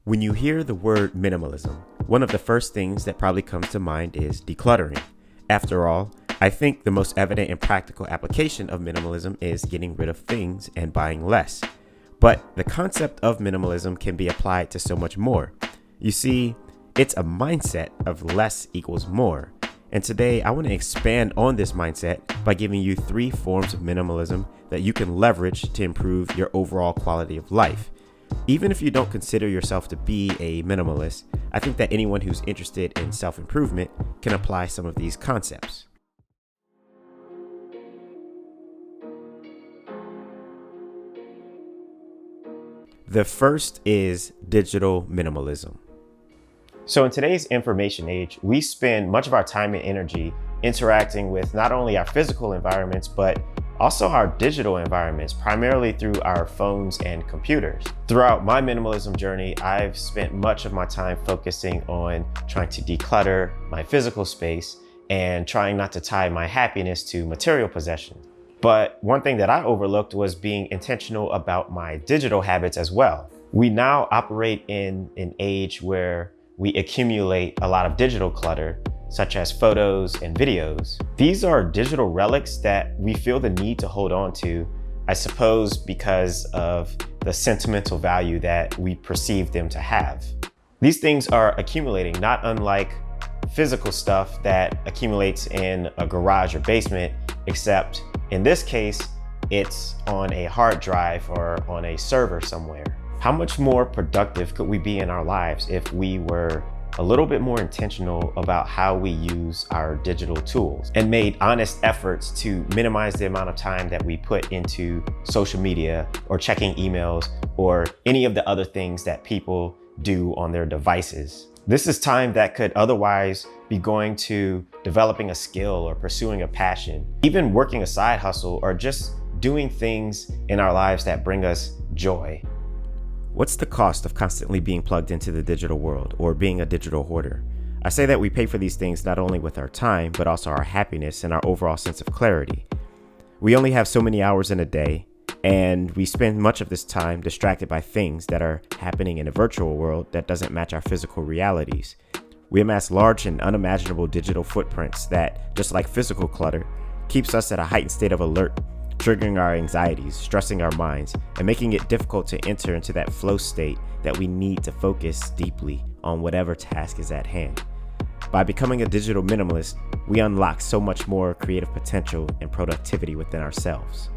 When you hear the word minimalism, one of the first things that probably comes to mind is decluttering. After all, I think the most evident and practical application of minimalism is getting rid of things and buying less. But the concept of minimalism can be applied to so much more. You see, it's a mindset of less equals more. And today I want to expand on this mindset by giving you 3 forms of minimalism that you can leverage to improve your overall quality of life. Even if you don't consider yourself to be a minimalist, I think that anyone who's interested in self-improvement can apply some of these concepts. The first is digital minimalism. So in today's information age, we spend much of our time and energy interacting with not only our physical environments, but also our digital environments, primarily through our phones and computers. Throughout my minimalism journey, I've spent much of my time focusing on trying to declutter my physical space and trying not to tie my happiness to material possessions. But one thing that I overlooked was being intentional about my digital habits as well. We now operate in an age where we accumulate a lot of digital clutter, such as photos and videos. These are digital relics that we feel the need to hold on to, I suppose because of the sentimental value that we perceive them to have. These things are accumulating, not unlike physical stuff that accumulates in a garage or basement, except in this case, it's on a hard drive or on a server somewhere. How much more productive could we be in our lives if we were a little bit more intentional about how we use our digital tools and made honest efforts to minimize the amount of time that we put into social media or checking emails or any of the other things that people do on their devices? This is time that could otherwise be going to developing a skill or pursuing a passion, even working a side hustle, or just doing things in our lives that bring us joy. What's the cost of constantly being plugged into the digital world or being a digital hoarder? I say that we pay for these things not only with our time, but also our happiness and our overall sense of clarity. We only have so many hours in a day, and we spend much of this time distracted by things that are happening in a virtual world that doesn't match our physical realities. We amass large and unimaginable digital footprints that, just like physical clutter, keeps us at a heightened state of alert, triggering our anxieties, stressing our minds, and making it difficult to enter into that flow state that we need to focus deeply on whatever task is at hand. By becoming a digital minimalist, we unlock so much more creative potential and productivity within ourselves.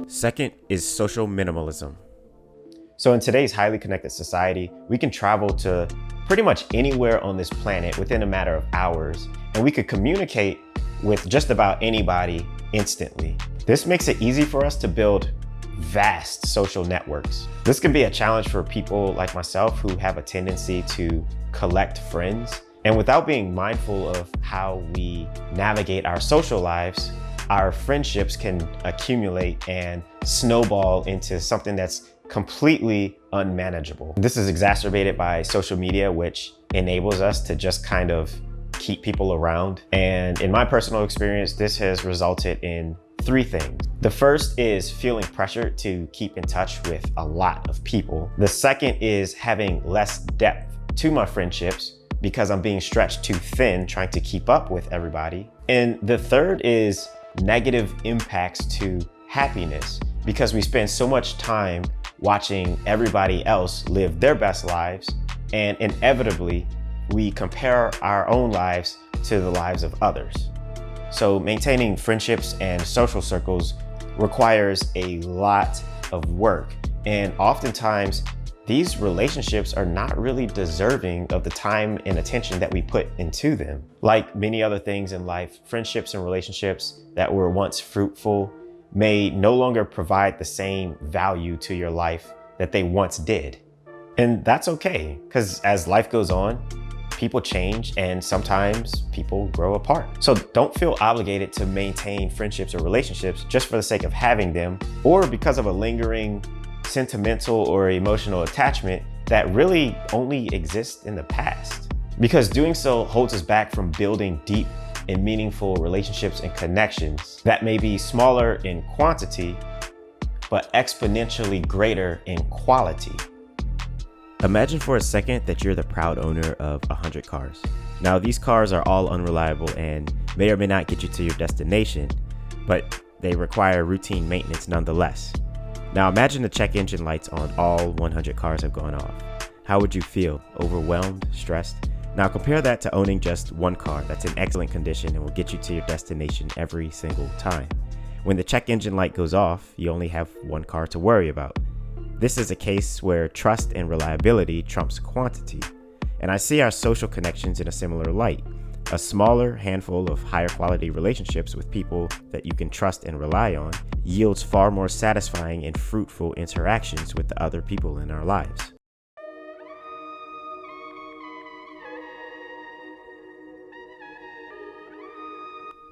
Second is social minimalism. So in today's highly connected society, we can travel to pretty much anywhere on this planet within a matter of hours, and we could communicate with just about anybody instantly. This makes it easy for us to build vast social networks. This can be a challenge for people like myself who have a tendency to collect friends. And without being mindful of how we navigate our social lives, our friendships can accumulate and snowball into something that's completely unmanageable. This is exacerbated by social media, which enables us to just kind of keep people around. And in my personal experience, this has resulted in 3 things. The first is feeling pressured to keep in touch with a lot of people. The second is having less depth to my friendships because I'm being stretched too thin trying to keep up with everybody. And the third is negative impacts to happiness because we spend so much time watching everybody else live their best lives, and inevitably we compare our own lives to the lives of others. So maintaining friendships and social circles requires a lot of work, and oftentimes these relationships are not really deserving of the time and attention that we put into them. Like many other things in life, friendships and relationships that were once fruitful may no longer provide the same value to your life that they once did. And that's okay, because as life goes on, people change and sometimes people grow apart. So don't feel obligated to maintain friendships or relationships just for the sake of having them, or because of a lingering sentimental or emotional attachment that really only exists in the past. Because doing so holds us back from building deep in meaningful relationships and connections that may be smaller in quantity, but exponentially greater in quality. Imagine for a second that you're the proud owner of 100 cars. Now, these cars are all unreliable and may or may not get you to your destination, but they require routine maintenance nonetheless. Now, imagine the check engine lights on all 100 cars have gone off. How would you feel? Overwhelmed? Stressed? Now, compare that to owning just one car that's in excellent condition and will get you to your destination every single time. When the check engine light goes off, you only have one car to worry about. This is a case where trust and reliability trumps quantity. And I see our social connections in a similar light. A smaller handful of higher quality relationships with people that you can trust and rely on yields far more satisfying and fruitful interactions with the other people in our lives.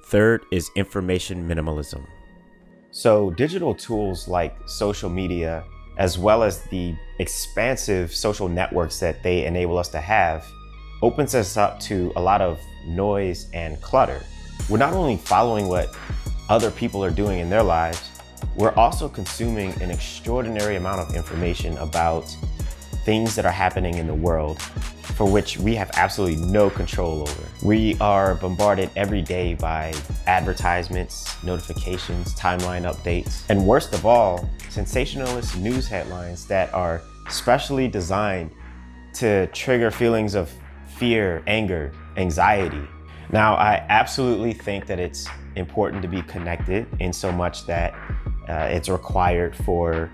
Third is information minimalism. So digital tools like social media, as well as the expansive social networks that they enable us to have, opens us up to a lot of noise and clutter. We're not only following what other people are doing in their lives, we're also consuming an extraordinary amount of information about things that are happening in the world for which we have absolutely no control over. We are bombarded every day by advertisements, notifications, timeline updates, and worst of all, sensationalist news headlines that are specially designed to trigger feelings of fear, anger, anxiety. Now, I absolutely think that it's important to be connected in so much that it's required for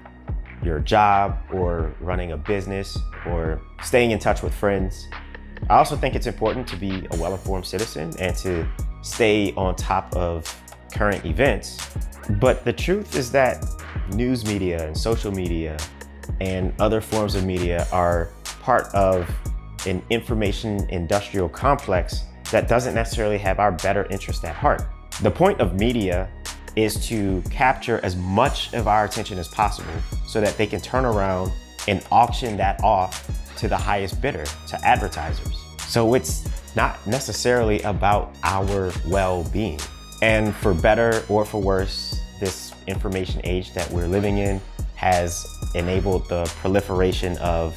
your job or running a business or staying in touch with friends. I also think it's important to be a well-informed citizen and to stay on top of current events. But the truth is that news media and social media and other forms of media are part of an information industrial complex that doesn't necessarily have our better interest at heart. The point of media is to capture as much of our attention as possible so that they can turn around and auction that off to the highest bidder, to advertisers. So it's not necessarily about our well-being. And for better or for worse, this information age that we're living in has enabled the proliferation of,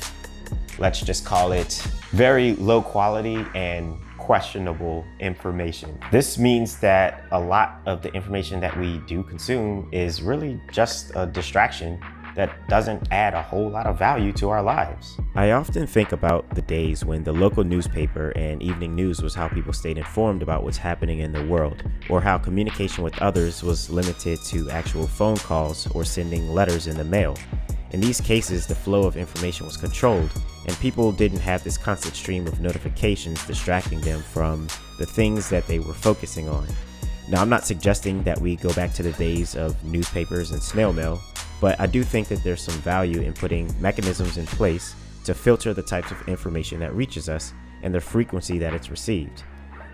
let's just call it, very low quality and questionable information. This means that a lot of the information that we do consume is really just a distraction that doesn't add a whole lot of value to our lives. I often think about the days when the local newspaper and evening news was how people stayed informed about what's happening in the world, or how communication with others was limited to actual phone calls or sending letters in the mail. In these cases, the flow of information was controlled, and people didn't have this constant stream of notifications distracting them from the things that they were focusing on. Now, I'm not suggesting that we go back to the days of newspapers and snail mail, but I do think that there's some value in putting mechanisms in place to filter the types of information that reaches us and the frequency that it's received.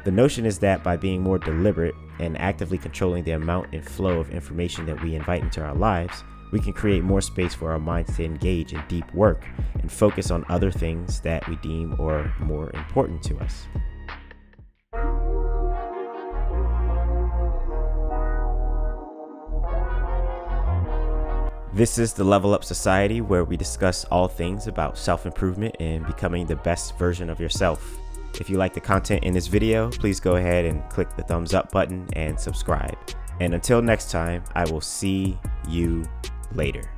The notion is that by being more deliberate and actively controlling the amount and flow of information that we invite into our lives, we can create more space for our minds to engage in deep work and focus on other things that we deem are more important to us. This is the Level Up Society, where we discuss all things about self-improvement and becoming the best version of yourself. If you like the content in this video, please go ahead and click the thumbs up button and subscribe. And until next time, I will see you later.